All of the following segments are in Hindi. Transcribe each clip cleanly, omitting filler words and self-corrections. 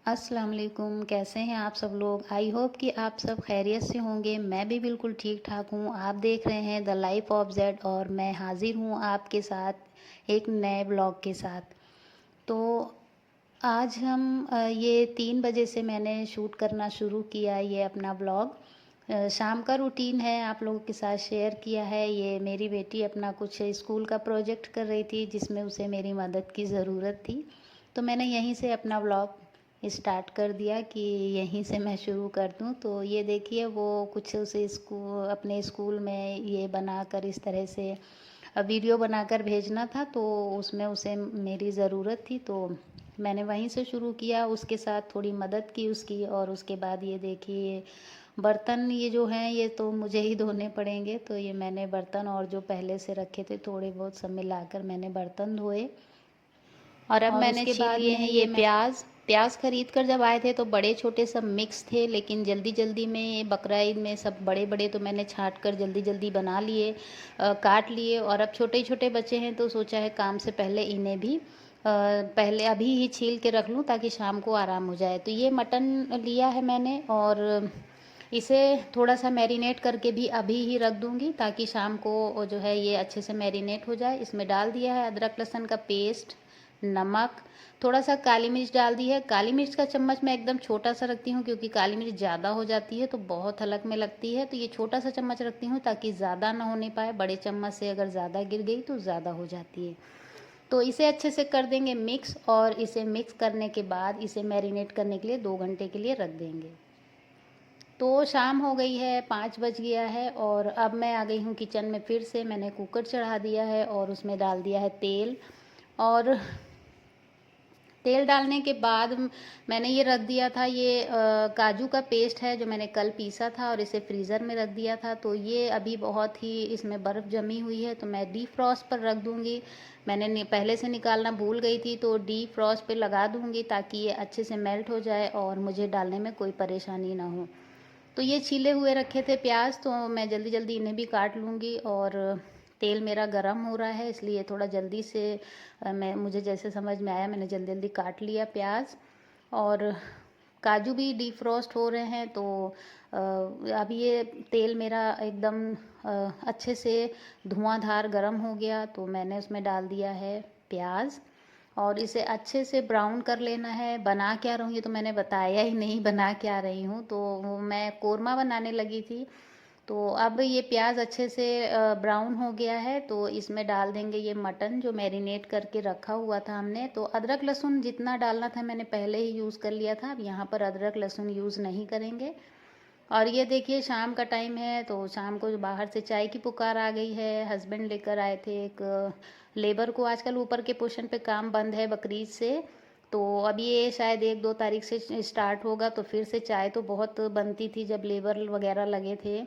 अस्सलाम वालेकुम। कैसे हैं आप सब लोग? आई होप कि आप सब खैरियत से होंगे। मैं भी बिल्कुल ठीक ठाक हूँ। आप देख रहे हैं द लाइफ ऑफ जेड और मैं हाजिर हूँ आपके साथ एक नए ब्लॉग के साथ। तो आज हम ये 3 बजे से मैंने शूट करना शुरू किया ये अपना ब्लॉग। शाम का रूटीन है आप लोगों के साथ शेयर किया है। ये मेरी बेटी अपना कुछ स्कूल का प्रोजेक्ट कर रही थी जिसमें उसे मेरी मदद की ज़रूरत थी। तो मैंने यहीं से अपना ब्लॉग स्टार्ट कर दिया कि यहीं से मैं शुरू कर दूं। तो ये देखिए वो कुछ उसे अपने स्कूल में ये बनाकर इस तरह से वीडियो बनाकर भेजना था, तो उसमें उसे मेरी ज़रूरत थी तो मैंने वहीं से शुरू किया। उसके साथ थोड़ी मदद की उसकी, और उसके बाद ये देखिए बर्तन ये जो हैं ये तो मुझे ही धोने पड़ेंगे। तो ये मैंने बर्तन और जो पहले से रखे थे थोड़े बहुत सब मिलाकर मैंने बर्तन धोए। और अब और मैंने उसके छील बाद लिए में हैं ये ये मैं प्याज। प्याज खरीद कर जब आए थे तो बड़े छोटे सब मिक्स थे, लेकिन जल्दी जल्दी में बकरा ईद में सब बड़े बड़े तो मैंने छांट कर जल्दी जल्दी बना लिए, काट लिए। और अब छोटे छोटे बच्चे हैं तो सोचा है काम से पहले इन्हें भी पहले अभी ही छील के रख लूँ ताकि शाम को आराम हो जाए। तो ये मटन लिया है मैंने और इसे थोड़ा सा मैरिनेट करके भी अभी ही रख दूंगी ताकि शाम को जो है ये अच्छे से मैरिनेट हो जाए। इसमें डाल दिया है अदरक लहसुन का पेस्ट, नमक, थोड़ा सा काली मिर्च डाल दी है। काली मिर्च का चम्मच मैं एकदम छोटा सा रखती हूँ क्योंकि काली मिर्च ज़्यादा हो जाती है तो बहुत हलक में लगती है। तो ये छोटा सा चम्मच रखती हूँ ताकि ज़्यादा ना होने पाए। बड़े चम्मच से अगर ज़्यादा गिर गई तो ज़्यादा हो जाती है। तो इसे अच्छे से कर देंगे मिक्स, और इसे मिक्स करने के बाद इसे मैरिनेट करने के लिए 2 घंटे के लिए रख देंगे। तो शाम हो गई है, 5 बज गया है और अब मैं आ गई हूँ किचन में। फिर से मैंने कुकर चढ़ा दिया है और उसमें डाल दिया है तेल। और तेल डालने के बाद मैंने ये रख दिया था ये काजू का पेस्ट है जो मैंने कल पीसा था और इसे फ्रीज़र में रख दिया था। तो ये अभी बहुत ही इसमें बर्फ़ जमी हुई है तो मैं डीप फ्रॉस्ट पर रख दूँगी। मैंने पहले से निकालना भूल गई थी तो डीप फ्रॉस्ट पे लगा दूँगी ताकि ये अच्छे से मेल्ट हो जाए और मुझे डालने में कोई परेशानी ना हो। तो ये छीले हुए रखे थे प्याज तो मैं जल्दी जल्दी इन्हें भी काट लूँगी। और तेल मेरा गरम हो रहा है इसलिए थोड़ा जल्दी से मैं मुझे जैसे समझ में आया मैंने जल्दी जल्दी काट लिया प्याज। और काजू भी डीफ्रॉस्ट हो रहे हैं तो अब ये तेल मेरा एकदम अच्छे से धुआंधार गरम हो गया तो मैंने उसमें डाल दिया है प्याज और इसे अच्छे से ब्राउन कर लेना है। बना क्या रही हूँ ये तो मैंने बताया ही नहीं, बना क्या रही हूँ। तो वो मैं कोरमा बनाने लगी थी। तो अब ये प्याज अच्छे से ब्राउन हो गया है तो इसमें डाल देंगे ये मटन जो मैरिनेट करके रखा हुआ था हमने। तो अदरक लहसुन जितना डालना था मैंने पहले ही यूज़ कर लिया था, अब यहाँ पर अदरक लहसुन यूज़ नहीं करेंगे। और ये देखिए शाम का टाइम है तो शाम को बाहर से चाय की पुकार आ गई है। हस्बैंड लेकर आए थे एक लेबर को। आजकल ऊपर के पोर्शन पे काम बंद है बकरीद से, तो अब ये शायद 1-2 तारीख से स्टार्ट होगा। तो फिर से चाय तो बहुत बनती थी जब लेबर वगैरह लगे थे,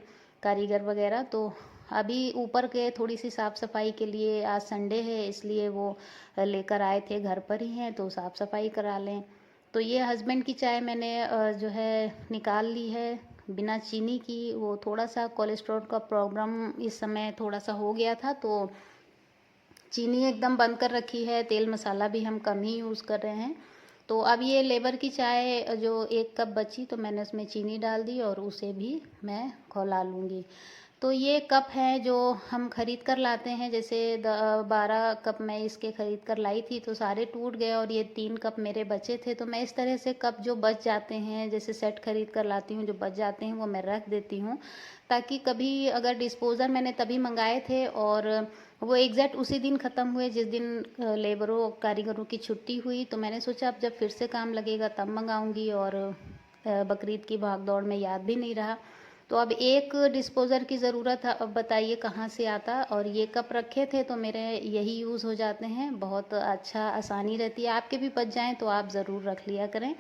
कारीगर वगैरह। तो अभी ऊपर के थोड़ी सी साफ़ सफाई के लिए, आज संडे है इसलिए वो लेकर आए थे, घर पर ही हैं तो साफ़ सफाई करा लें। तो ये हस्बैंड की चाय मैंने जो है निकाल ली है बिना चीनी की। वो थोड़ा सा कोलेस्ट्रॉल का प्रॉब्लम इस समय थोड़ा सा हो गया था तो चीनी एकदम बंद कर रखी है। तेल मसाला भी हम कम ही यूज़ कर रहे हैं। तो अब ये लेबर की चाय जो 1 कप बची तो मैंने उसमें चीनी डाल दी और उसे भी मैं खौला लूँगी। तो ये कप हैं जो हम ख़रीद कर लाते हैं, जैसे 12 कप मैं इसके ख़रीद कर लाई थी तो सारे टूट गए और ये 3 कप मेरे बचे थे। तो मैं इस तरह से कप जो बच जाते हैं, जैसे सेट ख़रीद कर लाती हूँ, जो बच जाते हैं वो मैं रख देती हूँ ताकि कभी अगर डिस्पोज़र मैंने तभी मंगाए थे और वो एग्जैक्ट उसी दिन ख़त्म हुए जिस दिन लेबरों कारीगरों की छुट्टी हुई। तो मैंने सोचा अब जब फिर से काम लगेगा तब मंगाऊंगी, और बकरीद की भाग दौड़ में याद भी नहीं रहा। तो अब एक डिस्पोज़र की ज़रूरत है, अब बताइए कहाँ से आता। और ये कप रखे थे तो मेरे यही यूज़ हो जाते हैं, बहुत अच्छा आसानी रहती है। आपके भी बच जाएँ तो आप ज़रूर रख लिया करें,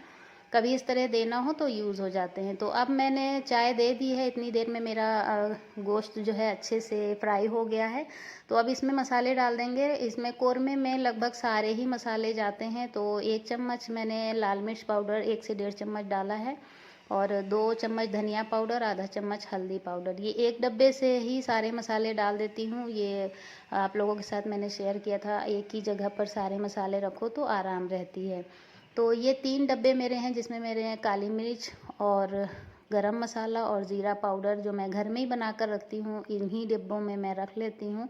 कभी इस तरह देना हो तो यूज़ हो जाते हैं। तो अब मैंने चाय दे दी है, इतनी देर में मेरा गोश्त जो है अच्छे से फ्राई हो गया है। तो अब इसमें मसाले डाल देंगे। इसमें कोरमे में लगभग सारे ही मसाले जाते हैं। तो 1 चम्मच मैंने लाल मिर्च पाउडर 1 से 1.5 चम्मच डाला है, और 2 चम्मच धनिया पाउडर, आधा चम्मच हल्दी पाउडर। ये एक डब्बे से ही सारे मसाले डाल देती हूँ। ये आप लोगों के साथ मैंने शेयर किया था, एक ही जगह पर सारे मसाले रखो तो आराम रहती है। तो ये 3 डब्बे मेरे हैं, जिसमें मेरे हैं काली मिर्च और गरम मसाला और ज़ीरा पाउडर, जो मैं घर में ही बना कर रखती हूँ, इन्हीं डिब्बों में मैं रख लेती हूँ।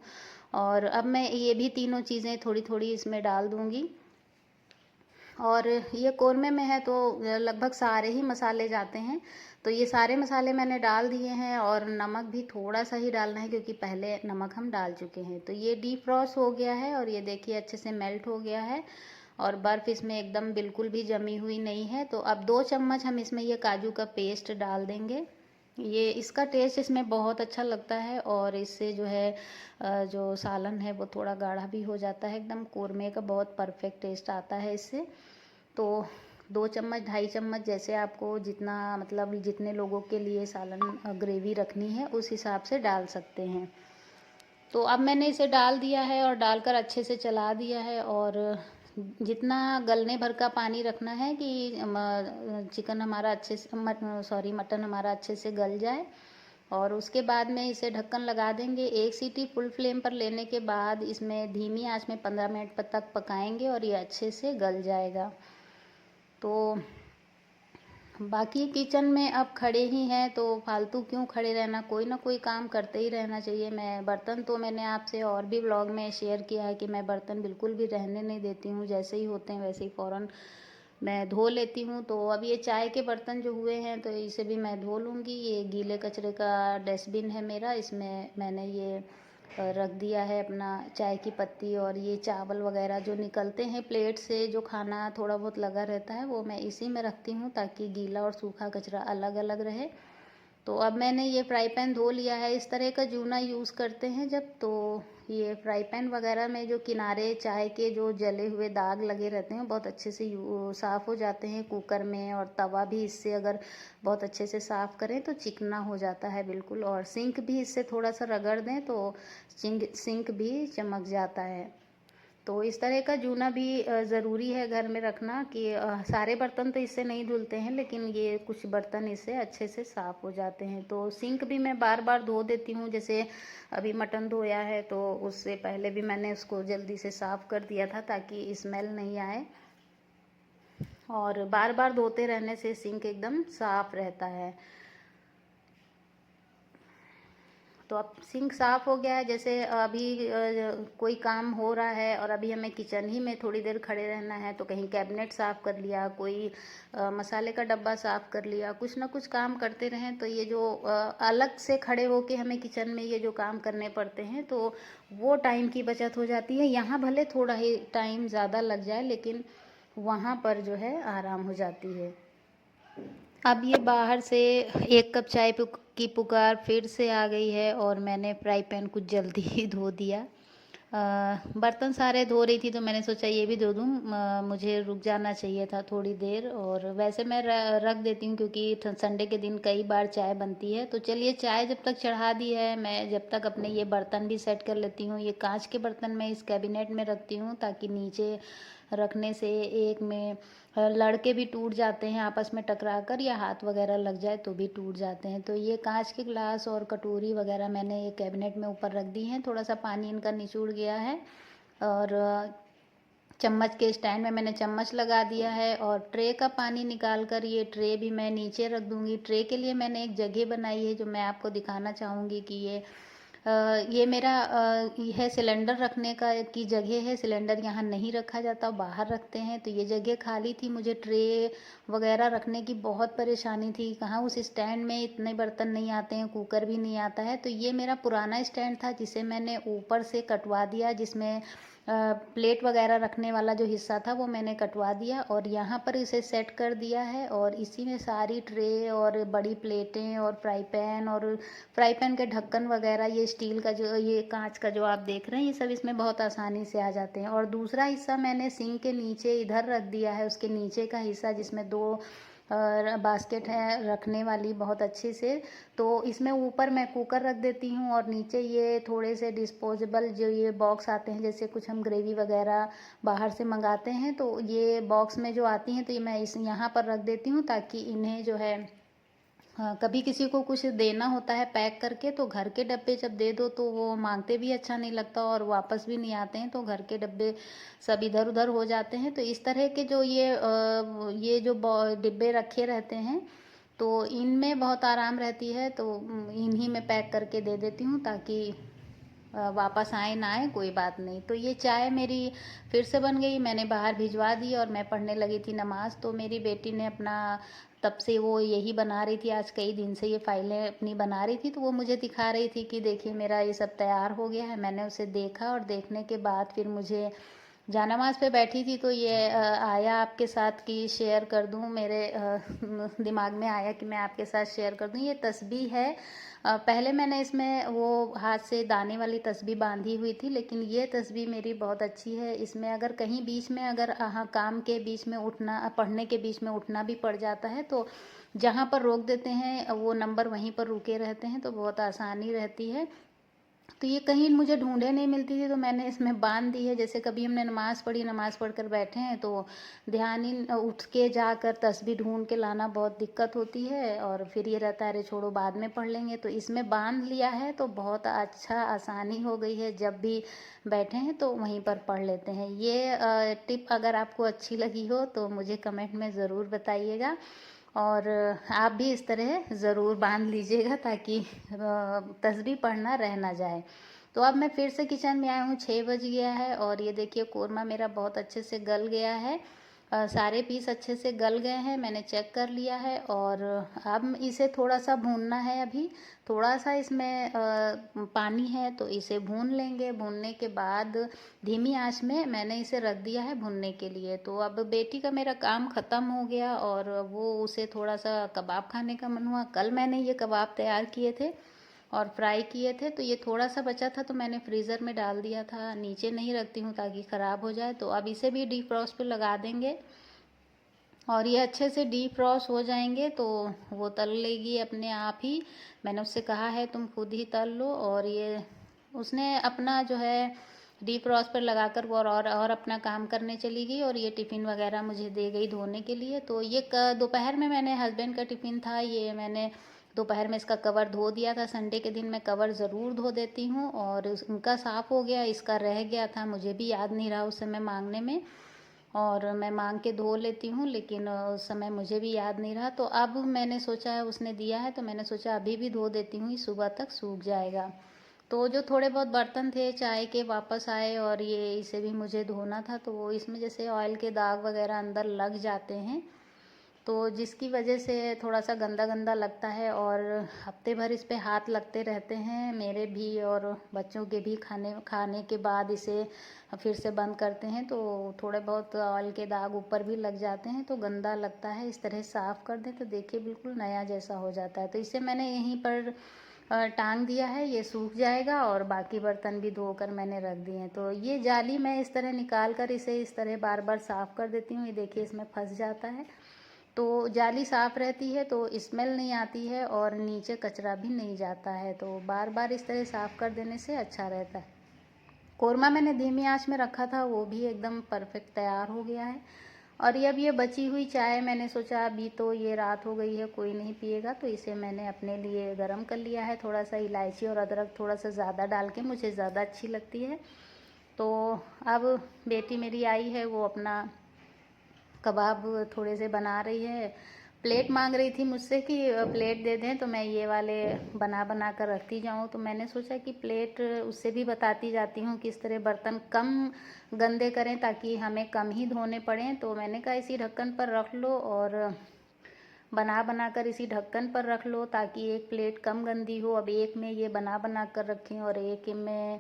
और अब मैं ये भी तीनों चीज़ें थोड़ी थोड़ी इसमें डाल दूँगी। और ये कौरमे में है तो लगभग सारे ही मसाले जाते हैं, तो ये सारे मसाले मैंने डाल दिए हैं। और नमक भी थोड़ा सा ही डालना है, क्योंकि पहले नमक हम डाल चुके हैं। तो ये डीफ्रॉस्ट हो गया है और ये देखिए अच्छे से मेल्ट हो गया है, और बर्फ़ इसमें एकदम बिल्कुल भी जमी हुई नहीं है। तो अब 2 चम्मच हम इसमें ये काजू का पेस्ट डाल देंगे। ये इसका टेस्ट इसमें बहुत अच्छा लगता है, और इससे जो है जो सालन है वो थोड़ा गाढ़ा भी हो जाता है, एकदम कौरमे का बहुत परफेक्ट टेस्ट आता है इससे। तो 2 चम्मच 2.5 चम्मच, जैसे आपको जितना मतलब जितने लोगों के लिए सालन ग्रेवी रखनी है उस हिसाब से डाल सकते हैं। तो अब मैंने इसे डाल दिया है और डालकर अच्छे से चला दिया है, और जितना गलने भर का पानी रखना है कि चिकन हमारा अच्छे से मटन हमारा अच्छे से गल जाए। और उसके बाद में इसे ढक्कन लगा देंगे। 1 सीटी फुल फ्लेम पर लेने के बाद इसमें धीमी आंच में 15 मिनट तक पकाएंगे, और ये अच्छे से गल जाएगा। तो बाकी किचन में अब खड़े ही हैं, तो फालतू क्यों खड़े रहना, कोई ना कोई काम करते ही रहना चाहिए। मैं बर्तन तो मैंने आपसे और भी व्लॉग में शेयर किया है कि मैं बर्तन बिल्कुल भी रहने नहीं देती हूँ, जैसे ही होते हैं वैसे ही फ़ौरन मैं धो लेती हूँ। तो अब ये चाय के बर्तन जो हुए हैं तो इसे भी मैं धो लूँगी। ये गीले कचरे का डस्टबिन है मेरा, इसमें मैंने ये रख दिया है अपना चाय की पत्ती, और ये चावल वगैरह जो निकलते हैं प्लेट से, जो खाना थोड़ा बहुत लगा रहता है, वो मैं इसी में रखती हूँ, ताकि गीला और सूखा कचरा अलग अलग रहे। तो अब मैंने ये फ्राई पैन धो लिया है। इस तरह का जूना यूज़ करते हैं जब, तो ये फ्राई पैन वगैरह में जो किनारे चाय के जो जले हुए दाग लगे रहते हैं बहुत अच्छे से साफ़ हो जाते हैं कुकर में। और तवा भी इससे अगर बहुत अच्छे से साफ़ करें तो चिकना हो जाता है बिल्कुल। और सिंक भी इससे थोड़ा सा रगड़ दें तो सिंक भी चमक जाता है। तो इस तरह का जूना भी ज़रूरी है घर में रखना, कि सारे बर्तन तो इससे नहीं धुलते हैं, लेकिन ये कुछ बर्तन इससे अच्छे से साफ़ हो जाते हैं। तो सिंक भी मैं बार बार धो देती हूँ। जैसे अभी मटन धोया है तो उससे पहले भी मैंने उसको जल्दी से साफ़ कर दिया था, ताकि स्मेल नहीं आए। और बार बार धोते रहने से सिंक एकदम साफ़ रहता है। तो अब सिंक साफ़ हो गया है। जैसे अभी कोई काम हो रहा है और अभी हमें किचन ही में थोड़ी देर खड़े रहना है, तो कहीं कैबिनेट साफ़ कर लिया, कोई मसाले का डब्बा साफ़ कर लिया, कुछ ना कुछ काम करते रहें। तो ये जो अलग से खड़े होके हमें किचन में ये जो काम करने पड़ते हैं, तो वो टाइम की बचत हो जाती है। यहाँ भले थोड़ा ही टाइम ज़्यादा लग जाए, लेकिन वहाँ पर जो है आराम हो जाती है। अब ये बाहर से 1 कप चाय की पुकार फिर से आ गई है, और मैंने फ्राई पैन कुछ जल्दी ही धो दिया। बर्तन सारे धो रही थी तो मैंने सोचा ये भी धो दूँ। मुझे रुक जाना चाहिए था थोड़ी देर, और वैसे मैं रख देती हूँ, क्योंकि संडे के दिन कई बार चाय बनती है। तो चलिए चाय जब तक चढ़ा दी है, मैं जब तक अपने ये बर्तन भी सेट कर लेती हूँ। ये कांच के बर्तन मैं इस कैबिनेट में रखती हूँ, ताकि नीचे रखने से एक में लड़के भी टूट जाते हैं आपस में टकरा कर, या हाथ वगैरह लग जाए तो भी टूट जाते हैं। तो ये कांच के ग्लास और कटोरी वगैरह मैंने ये कैबिनेट में ऊपर रख दी हैं। थोड़ा सा पानी इनका निचुड़ गया है, और चम्मच के स्टैंड में मैंने चम्मच लगा दिया है। और ट्रे का पानी निकाल कर ये ट्रे भी मैं नीचे रख दूँगी। ट्रे के लिए मैंने एक जगह बनाई है, जो मैं आपको दिखाना चाहूँगी कि ये मेरा यह सिलेंडर रखने का की जगह है। सिलेंडर यहाँ नहीं रखा जाता, बाहर रखते हैं। तो ये जगह खाली थी, मुझे ट्रे वगैरह रखने की बहुत परेशानी थी। कहाँ उस स्टैंड में इतने बर्तन नहीं आते हैं, कुकर भी नहीं आता है। तो ये मेरा पुराना स्टैंड था, जिसे मैंने ऊपर से कटवा दिया, जिसमें प्लेट वगैरह रखने वाला जो हिस्सा था वो मैंने कटवा दिया, और यहाँ पर इसे सेट कर दिया है। और इसी में सारी ट्रे और बड़ी प्लेटें और फ्राई पैन के ढक्कन वगैरह, ये स्टील का जो ये कांच का जो आप देख रहे हैं, ये सब इसमें बहुत आसानी से आ जाते हैं। और दूसरा हिस्सा मैंने सिंक के नीचे इधर रख दिया है, उसके नीचे का हिस्सा, जिसमें 2 बास्केट है रखने वाली बहुत अच्छे से। तो इसमें ऊपर मैं कुकर रख देती हूँ, और नीचे ये थोड़े से डिस्पोजेबल जो ये बॉक्स आते हैं, जैसे कुछ हम ग्रेवी वगैरह बाहर से मंगाते हैं, तो ये बॉक्स में जो आती हैं, तो ये मैं यहाँ पर रख देती हूँ, ताकि इन्हें जो है हाँ, कभी किसी को कुछ देना होता है पैक करके तो घर के डब्बे जब दे दो तो वो मांगते भी अच्छा नहीं लगता और वापस भी नहीं आते हैं, तो घर के डब्बे सब इधर उधर हो जाते हैं। तो इस तरह के जो ये जो डिब्बे रखे रहते हैं तो इनमें बहुत आराम रहती है, तो इन्हीं में पैक करके दे देती हूँ ताकि वापस आए ना आए कोई बात नहीं। तो ये चाय मेरी फिर से बन गई, मैंने बाहर भिजवा दी और मैं पढ़ने लगी थी नमाज़। तो मेरी बेटी ने अपना तब से वो यही बना रही थी, आज कई दिन से ये फाइलें अपनी बना रही थी, तो वो मुझे दिखा रही थी कि देखिए मेरा ये सब तैयार हो गया है। मैंने उसे देखा और देखने के बाद फिर मुझे जानमाज़ पे बैठी थी तो ये आया आपके साथ कि शेयर कर दूं, मेरे दिमाग में आया कि मैं आपके साथ शेयर कर दूं। ये तस्बीह है, पहले मैंने इसमें वो हाथ से दाने वाली तस्बीह बांधी हुई थी, लेकिन ये तस्बीह मेरी बहुत अच्छी है। इसमें अगर कहीं बीच में अगर काम के बीच में उठना, पढ़ने के बीच में उठना भी पड़ जाता है तो जहाँ पर रोक देते हैं वो नंबर वहीं पर रुके रहते हैं, तो बहुत आसानी रहती है। तो ये कहीं मुझे ढूंढे नहीं मिलती थी तो मैंने इसमें बांध दी है। जैसे कभी हमने नमाज़ पढ़ी, नमाज़ पढ़कर बैठे हैं तो ध्यान ही उठ के जाकर तस्बीह ढूंढ के लाना बहुत दिक्कत होती है और फिर ये रहता है अरे छोड़ो बाद में पढ़ लेंगे। तो इसमें बांध लिया है तो बहुत अच्छा आसानी हो गई है, जब भी बैठे हैं तो वहीं पर पढ़ लेते हैं। ये टिप अगर आपको अच्छी लगी हो तो मुझे कमेंट में ज़रूर बताइएगा और आप भी इस तरह ज़रूर बांध लीजिएगा ताकि तस्बीह पढ़ना रह ना जाए। तो अब मैं फिर से किचन में आया हूँ, 6 बज गया है और ये देखिए कोरमा मेरा बहुत अच्छे से गल गया है। सारे पीस अच्छे से गल गए हैं, मैंने चेक कर लिया है और अब इसे थोड़ा सा भूनना है। अभी थोड़ा सा इसमें पानी है तो इसे भून लेंगे। भूनने के बाद धीमी आंच में मैंने इसे रख दिया है भुनने के लिए। तो अब बेटी का मेरा काम ख़त्म हो गया और वो उसे थोड़ा सा कबाब खाने का मन हुआ। कल मैंने ये कबाब तैयार किए थे और फ्राई किए थे, तो ये थोड़ा सा बचा था तो मैंने फ्रीज़र में डाल दिया था, नीचे नहीं रखती हूँ ताकि ख़राब हो जाए। तो अब इसे भी डीफ्रॉस्ट पे लगा देंगे और ये अच्छे से डीफ्रॉस्ट हो जाएंगे तो वो तल लेगी अपने आप ही। मैंने उससे कहा है तुम खुद ही तल लो और ये उसने अपना जो है डीफ्रॉस्ट पर लगाकर वो और अपना काम करने चली गई और ये टिफ़िन वगैरह मुझे दे गई धोने के लिए। तो ये दोपहर में मैंने हस्बैंड का टिफ़िन था, ये मैंने दोपहर में इसका कवर धो दिया था। संडे के दिन मैं कवर ज़रूर धो देती हूँ और उनका साफ़ हो गया, इसका रह गया था, मुझे भी याद नहीं रहा उस समय मांगने में और मैं मांग के धो लेती हूँ, लेकिन उस समय मुझे भी याद नहीं रहा। तो अब मैंने सोचा है उसने दिया है तो मैंने सोचा अभी भी धो देती हूँ, सुबह तक सूख जाएगा। तो जो थोड़े बहुत बर्तन थे चाय के वापस आए और ये इसे भी मुझे धोना था, तो वो इसमें जैसे ऑयल के दाग वगैरह अंदर लग जाते हैं तो जिसकी वजह से थोड़ा सा गंदा गंदा लगता है और हफ्ते भर इस पे हाथ लगते रहते हैं मेरे भी और बच्चों के भी। खाने के बाद इसे फिर से बंद करते हैं तो थोड़े बहुत ऑयल के दाग ऊपर भी लग जाते हैं तो गंदा लगता है। इस तरह साफ़ कर दें तो देखिए बिल्कुल नया जैसा हो जाता है। तो इसे मैंने यहीं पर टांग दिया है, ये सूख जाएगा और बाकी बर्तन भी धोकर मैंने रख दिए हैं। तो ये जाली मैं इस तरह निकाल कर इसे इस तरह बार बार साफ़ कर देती हूँ। ये देखिए इसमें फंस जाता है, तो जाली साफ़ रहती है तो स्मेल नहीं आती है और नीचे कचरा भी नहीं जाता है। तो बार बार इस तरह साफ़ कर देने से अच्छा रहता है। कोरमा मैंने धीमी आंच में रखा था, वो भी एकदम परफेक्ट तैयार हो गया है। और ये अब ये बची हुई चाय मैंने सोचा अभी तो ये रात हो गई है कोई नहीं पिएगा, तो इसे मैंने अपने लिए गरम कर लिया है। थोड़ा सा इलायची और अदरक थोड़ा सा ज़्यादा डाल के, मुझे ज़्यादा अच्छी लगती है। तो अब बेटी मेरी आई है, वो अपना कबाब थोड़े से बना रही है। प्लेट मांग रही थी मुझसे कि प्लेट दे दें तो मैं ये वाले बना बना कर रखती जाऊँ। तो मैंने सोचा कि प्लेट उससे भी बताती जाती हूँ किस तरह बर्तन कम गंदे करें ताकि हमें कम ही धोने पड़ें। तो मैंने कहा इसी ढक्कन पर रख लो और बना बना कर इसी ढक्कन पर रख लो ताकि एक प्लेट कम गंदी हो। अब एक में ये बना बना कर रखें और एक में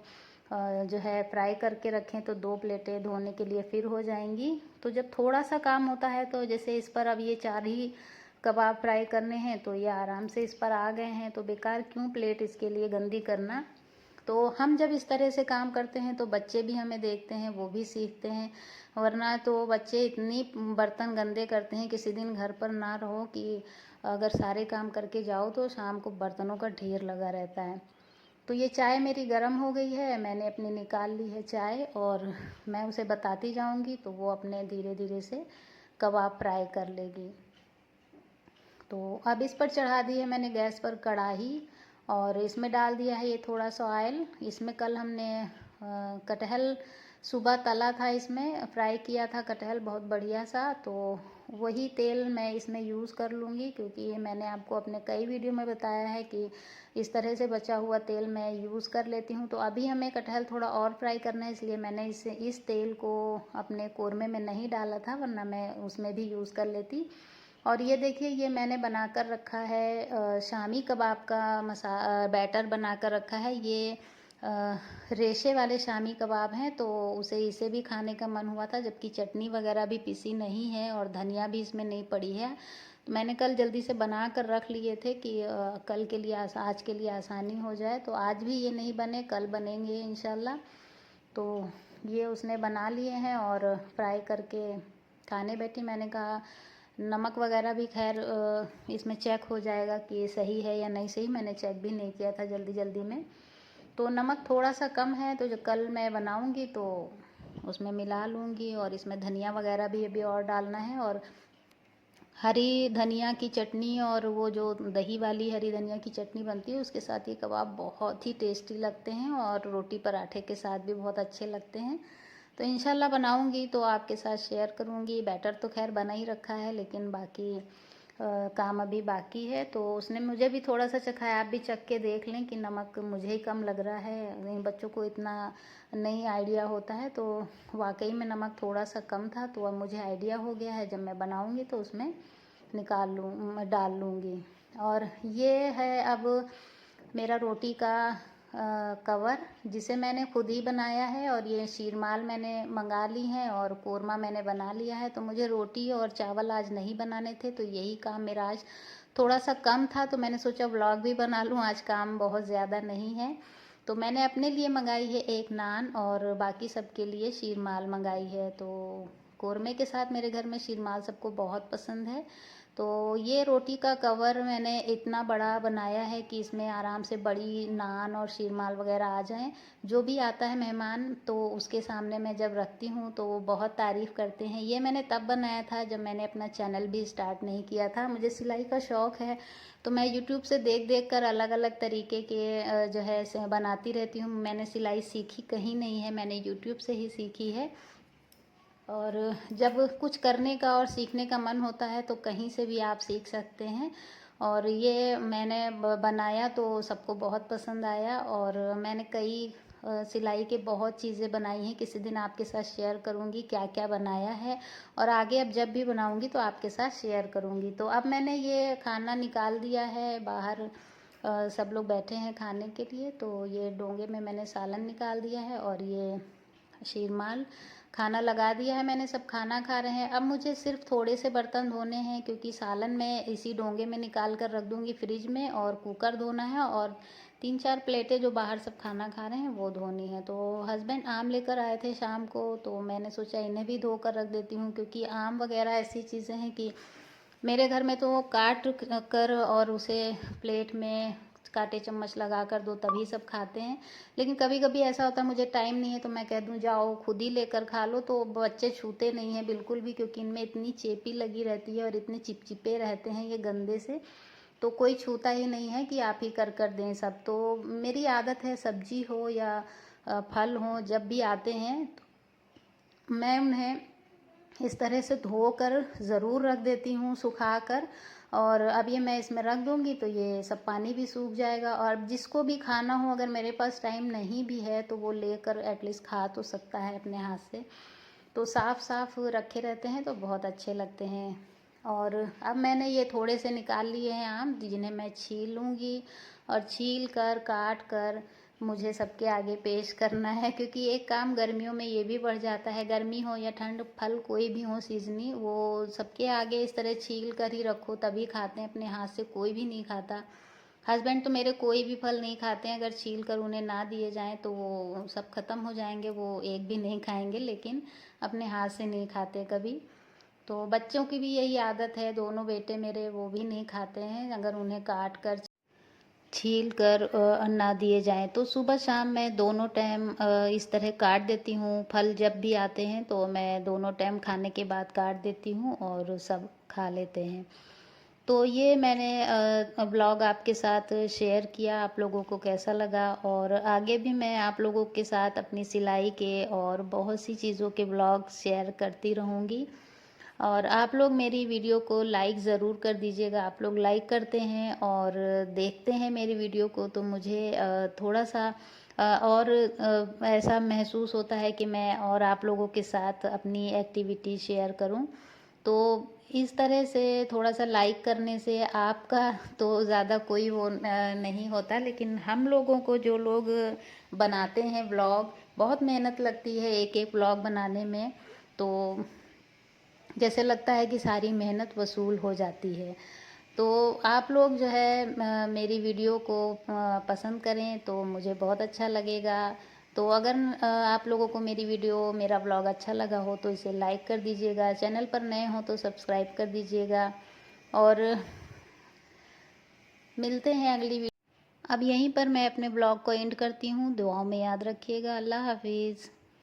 जो है फ्राई करके रखें तो 2 प्लेटें धोने के लिए फिर हो जाएंगी। तो जब थोड़ा सा काम होता है तो जैसे इस पर अब ये 4 ही कबाब फ्राई करने हैं तो ये आराम से इस पर आ गए हैं, तो बेकार क्यों प्लेट इसके लिए गंदी करना। तो हम जब इस तरह से काम करते हैं तो बच्चे भी हमें देखते हैं, वो भी सीखते हैं। वरना तो बच्चे इतनी बर्तन गंदे करते हैं, किसी दिन घर पर ना रहो कि अगर सारे काम करके जाओ तो शाम को बर्तनों का ढेर लगा रहता है। तो ये चाय मेरी गर्म हो गई है, मैंने अपनी निकाल ली है चाय और मैं उसे बताती जाऊंगी तो वो अपने धीरे धीरे से कबाब फ्राई कर लेगी। तो अब इस पर चढ़ा दी है मैंने गैस पर कढ़ाई और इसमें डाल दिया है ये थोड़ा सा ऑयल। इसमें कल हमने कटहल सुबह तला था, इसमें फ्राई किया था कटहल बहुत बढ़िया सा, तो वही तेल मैं इसमें यूज़ कर लूँगी, क्योंकि ये मैंने आपको अपने कई वीडियो में बताया है कि इस तरह से बचा हुआ तेल मैं यूज़ कर लेती हूँ। तो अभी हमें कटहल थोड़ा और फ्राई करना है, इसलिए मैंने इस तेल को अपने कोरमे में नहीं डाला था, वरना मैं उसमें भी यूज़ कर लेती। और ये देखिए, ये मैंने बनाकर रखा है शामी कबाब का बैटर बनाकर रखा है। ये रेशे वाले शामी कबाब हैं, तो इसे भी खाने का मन हुआ था, जबकि चटनी वगैरह भी पिसी नहीं है और धनिया भी इसमें नहीं पड़ी है। तो मैंने कल जल्दी से बना कर रख लिए थे कि कल के लिए आज के लिए आसानी हो जाए। तो आज भी ये नहीं बने, कल बनेंगे इंशाल्लाह। तो ये उसने बना लिए हैं और फ्राई करके खाने बैठी। मैंने कहा नमक वगैरह भी खैर इसमें चेक हो जाएगा कि सही है या नहीं सही, मैंने चेक भी नहीं किया था जल्दी जल्दी में। तो नमक थोड़ा सा कम है, तो जो कल मैं बनाऊंगी तो उसमें मिला लूँगी। और इसमें धनिया वगैरह भी अभी और डालना है, और हरी धनिया की चटनी और वो जो दही वाली हरी धनिया की चटनी बनती है उसके साथ ये कबाब बहुत ही टेस्टी लगते हैं, और रोटी पराठे के साथ भी बहुत अच्छे लगते हैं। तो इंशाल्लाह बनाऊंगी तो आपके साथ शेयर करूंगी। बैटर तो खैर बना ही रखा है, लेकिन बाकी काम अभी बाकी है। तो उसने मुझे भी थोड़ा सा चखाया, आप भी चख के देख लें कि नमक मुझे ही कम लग रहा है, बच्चों को इतना नहीं आइडिया होता है। तो वाकई में नमक थोड़ा सा कम था, तो अब मुझे आइडिया हो गया है, जब मैं बनाऊंगी तो उसमें डाल लूँगी। और ये है अब मेरा रोटी का कवर, जिसे मैंने खुद ही बनाया है। और ये शीरमाल मैंने मंगा ली हैं और कोरमा मैंने बना लिया है। तो मुझे रोटी और चावल आज नहीं बनाने थे, तो यही काम मेरा आज थोड़ा सा कम था, तो मैंने सोचा व्लॉग भी बना लूँ, आज काम बहुत ज़्यादा नहीं है। तो मैंने अपने लिए मंगाई है एक नान और बाकी सबके लिए शीरमाल मंगाई है। तो कोरमे के साथ मेरे घर में शीरमाल सबको बहुत पसंद है। तो ये रोटी का कवर मैंने इतना बड़ा बनाया है कि इसमें आराम से बड़ी नान और शीरमाल वगैरह आ जाएं। जो भी आता है मेहमान तो उसके सामने मैं जब रखती हूँ तो वो बहुत तारीफ़ करते हैं। ये मैंने तब बनाया था जब मैंने अपना चैनल भी स्टार्ट नहीं किया था। मुझे सिलाई का शौक़ है, तो मैं यूट्यूब से देख देख कर अलग अलग तरीके के जो है बनाती रहती हूँ। मैंने सिलाई सीखी कहीं नहीं है, मैंने यूट्यूब से ही सीखी है। और जब कुछ करने का और सीखने का मन होता है तो कहीं से भी आप सीख सकते हैं। और ये मैंने बनाया तो सबको बहुत पसंद आया, और मैंने कई सिलाई के बहुत चीज़ें बनाई हैं। किसी दिन आपके साथ शेयर करूंगी क्या क्या बनाया है, और आगे अब जब भी बनाऊंगी तो आपके साथ शेयर करूंगी। तो अब मैंने ये खाना निकाल दिया है बाहर, सब लोग बैठे हैं खाने के लिए। तो ये डोंगे में मैंने सालन निकाल दिया है और ये शीरमाल खाना लगा दिया है मैंने, सब खाना खा रहे हैं। अब मुझे सिर्फ थोड़े से बर्तन धोने हैं, क्योंकि सालन मैं इसी डोंगे में निकाल कर रख दूंगी फ्रिज में, और कुकर धोना है, और 3-4 प्लेटें जो बाहर सब खाना खा रहे हैं वो धोनी है। तो हस्बैंड आम लेकर आए थे शाम को, तो मैंने सोचा इन्हें भी धो कर रख देती हूँ, क्योंकि आम वगैरह ऐसी चीज़ें हैं कि मेरे घर में तो काट कर और उसे प्लेट में कांटे चम्मच लगा कर दो तभी सब खाते हैं। लेकिन कभी कभी ऐसा होता है मुझे टाइम नहीं है, तो मैं कह दूं जाओ खुद ही लेकर खा लो, तो बच्चे छूते नहीं हैं बिल्कुल भी, क्योंकि इनमें इतनी चेपी लगी रहती है और इतने चिपचिपे रहते हैं ये गंदे से, तो कोई छूता ही नहीं है कि आप ही कर दें सब। तो मेरी आदत है सब्जी हो या फल हो, जब भी आते हैं तो मैं उन्हें इस तरह से धोकर ज़रूर रख देती हूँ सुखा कर। और अब ये मैं इसमें रख दूँगी तो ये सब पानी भी सूख जाएगा, और जिसको भी खाना हो, अगर मेरे पास टाइम नहीं भी है तो वो लेकर एटलीस्ट खा तो सकता है अपने हाथ से। तो साफ़ साफ़ रखे रहते हैं तो बहुत अच्छे लगते हैं। और अब मैंने ये थोड़े से निकाल लिए हैं आम, जिन्हें मैं छील लूँगी, और छील कर काट कर मुझे सबके आगे पेश करना है। क्योंकि एक काम गर्मियों में ये भी बढ़ जाता है, गर्मी हो या ठंड, फल कोई भी हो सीजनी, वो सबके आगे इस तरह छील कर ही रखो तभी खाते हैं, अपने हाथ से कोई भी नहीं खाता। हस्बैंड तो मेरे कोई भी फल नहीं खाते हैं, अगर छील कर उन्हें ना दिए जाएं तो वो सब ख़त्म हो जाएंगे, वो एक भी नहीं खाएंगे, लेकिन अपने हाथ से नहीं खाते कभी। तो बच्चों की भी यही आदत है, दोनों बेटे मेरे वो भी नहीं खाते हैं अगर उन्हें काट कर छील कर ना दिए जाएं। तो सुबह शाम मैं दोनों टाइम इस तरह काट देती हूँ। फल जब भी आते हैं तो मैं दोनों टाइम खाने के बाद काट देती हूँ और सब खा लेते हैं। तो ये मैंने ब्लॉग आपके साथ शेयर किया, आप लोगों को कैसा लगा? और आगे भी मैं आप लोगों के साथ अपनी सिलाई के और बहुत सी चीज़ों के ब्लॉग शेयर करती रहूँगी। और आप लोग मेरी वीडियो को लाइक ज़रूर कर दीजिएगा। आप लोग लाइक करते हैं और देखते हैं मेरी वीडियो को, तो मुझे थोड़ा सा और ऐसा महसूस होता है कि मैं और आप लोगों के साथ अपनी एक्टिविटी शेयर करूं। तो इस तरह से थोड़ा सा लाइक करने से आपका तो ज़्यादा कोई वो नहीं होता, लेकिन हम लोगों को, जो लोग बनाते हैं ब्लॉग, बहुत मेहनत लगती है एक एक ब्लॉग बनाने में। तो जैसे लगता है कि सारी मेहनत वसूल हो जाती है। तो आप लोग जो है मेरी वीडियो को पसंद करें तो मुझे बहुत अच्छा लगेगा। तो अगर आप लोगों को मेरी वीडियो, मेरा ब्लॉग अच्छा लगा हो तो इसे लाइक कर दीजिएगा। चैनल पर नए हो तो सब्सक्राइब कर दीजिएगा। और मिलते हैं अगली वीडियो। अब यहीं पर मैं अपने ब्लॉग को एंड करती हूँ। दुआओं में याद रखिएगा। अल्लाह हाफिज़।